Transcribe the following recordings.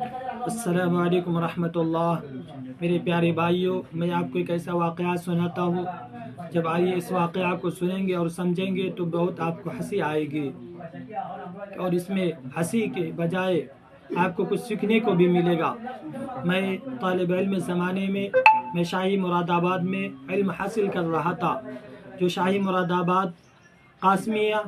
السلام علیکم ورحمۃ اللہ۔ میرے پیارے بھائیوں، میں آپ کو ایک ایسا واقعہ سناتا ہوں۔ جب آئیے اس واقعہ کو سنیں گے اور سمجھیں گے تو بہت آپ کو ہنسی آئے گی، اور اس میں ہنسی کے بجائے آپ کو کچھ سیکھنے کو بھی ملے گا۔ میں طالب علم زمانے میں شاہی مراد آباد میں علم حاصل کر رہا تھا۔ جو شاہی مراد آباد قاسمیہ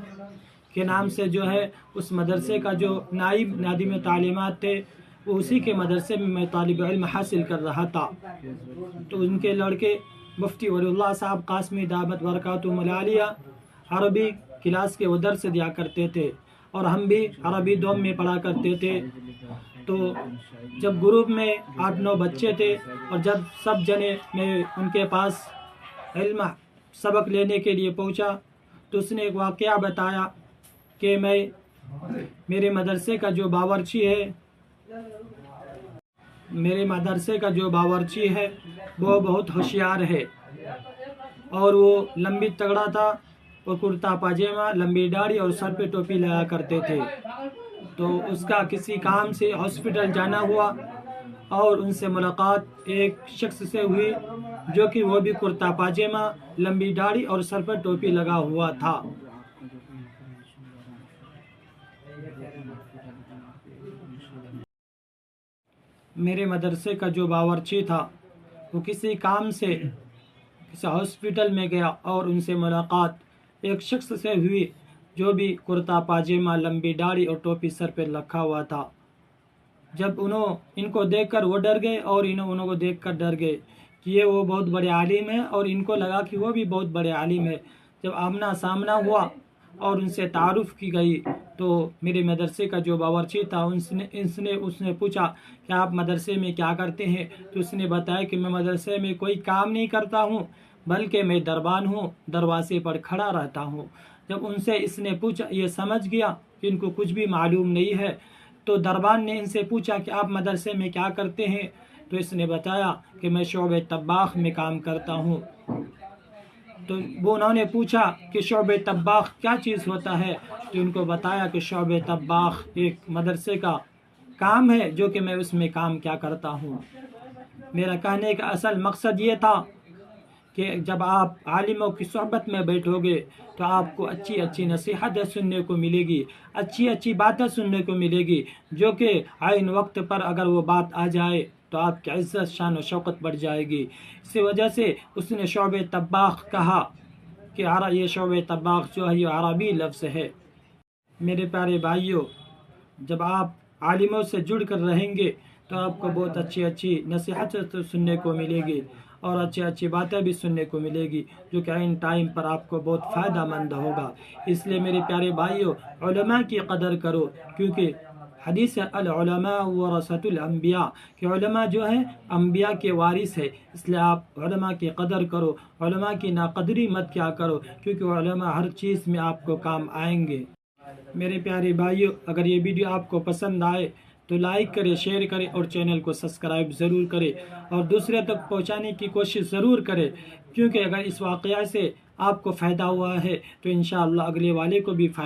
کے نام سے جو ہے، اس مدرسے کا جو نائب نادم تعلیمات تھے، وہ اسی کے مدرسے میں طالب علم حاصل کر رہا تھا۔ تو ان کے لڑکے مفتی ولی اللہ صاحب قاسمی دامت برکاتہم العالیہ عربی کلاس کے ادھر سے دیا کرتے تھے، اور ہم بھی عربی دوم میں پڑھا کرتے تھے۔ تو جب گروپ میں 8-9 بچے تھے، اور جب سب جنے میں ان کے پاس علم سبق لینے کے لیے پہنچا، تو اس نے ایک واقعہ بتایا کہ میرے مدرسے کا جو باورچی ہے وہ بہت ہوشیار ہے، اور وہ لمبی تگڑا تھا، اور کرتا پاجامہ، لمبی داڑھی اور سر پہ ٹوپی لگا کرتے تھے۔ تو اس کا کسی کام سے ہاسپٹل جانا ہوا، اور ان سے ملاقات ایک شخص سے ہوئی جو کہ وہ بھی کرتا پاجامہ، لمبی داڑھی اور سر پر ٹوپی لگا ہوا تھا۔ میرے مدرسے کا جو باورچی تھا وہ کسی کام سے کسی ہاسپٹل میں گیا، اور ان سے ملاقات ایک شخص سے ہوئی جو بھی کرتا پاجامہ، لمبی داڑھی اور ٹوپی سر پہ رکھا ہوا تھا۔ جب ان کو دیکھ کر وہ ڈر گئے، اور انہوں کو دیکھ کر ڈر گئے کہ یہ وہ بہت بڑے عالم ہیں، اور ان کو لگا کہ وہ بھی بہت بڑے عالم ہے۔ جب آمنا سامنا ہوا اور ان سے تعارف کی گئی، تو میرے مدرسے کا جو باورچی تھا اس نے پوچھا کہ آپ مدرسے میں کیا کرتے ہیں؟ تو اس نے بتایا کہ میں مدرسے میں کوئی کام نہیں کرتا ہوں، بلکہ میں دربان ہوں، دروازے پر کھڑا رہتا ہوں۔ جب ان سے اس نے پوچھا، یہ سمجھ گیا کہ ان کو کچھ بھی معلوم نہیں ہے، تو دربان نے ان سے پوچھا کہ آپ مدرسے میں کیا کرتے ہیں؟ تو اس نے بتایا کہ میں شعبہ طباخ میں کام کرتا ہوں۔ تو انہوں نے پوچھا کہ شعبہ طباخ کیا چیز ہوتا ہے؟ تو ان کو بتایا کہ شعبہ طباخ ایک مدرسے کا کام ہے، جو کہ میں اس میں کام کیا کرتا ہوں۔ میرا کہنے کا اصل مقصد یہ تھا کہ جب آپ عالموں کی صحبت میں بیٹھو گے تو آپ کو اچھی اچھی نصیحتیں سننے کو ملے گی، اچھی اچھی باتیں سننے کو ملے گی، جو کہ عین وقت پر اگر وہ بات آ جائے تو آپ کی عزت، شان و شوکت بڑھ جائے گی۔ اسی وجہ سے اس نے شعبہ طباخ کہا کہ یہ شعبہ طباخ جو ہے یہ عربی لفظ ہے۔ میرے پیارے بھائیوں، جب آپ عالموں سے جڑ کر رہیں گے تو آپ کو بہت اچھی اچھی نصیحتیں سننے کو ملے گی، اور اچھی اچھی باتیں بھی سننے کو ملے گی، جو کہ عین ٹائم پر آپ کو بہت فائدہ مند ہوگا۔ اس لیے میرے پیارے بھائیوں، علماء کی قدر کرو، کیونکہ حدیث ہے العلماء ورثۃ الانبیاء، کہ علماء جو ہیں انبیاء کے وارث ہے۔ اس لیے آپ علماء کی قدر کرو، علماء کی ناقدری مت کیا کرو، کیونکہ علماء ہر چیز میں آپ کو کام آئیں گے۔ میرے پیارے بھائیوں، اگر یہ ویڈیو آپ کو پسند آئے تو لائک کرے، شیئر کرے، اور چینل کو سبسکرائب ضرور کرے، اور دوسرے تک پہنچانے کی کوشش ضرور کرے، کیونکہ اگر اس واقعہ سے آپ کو فائدہ ہوا ہے تو انشاءاللہ اگلے والے کو بھی فائدہ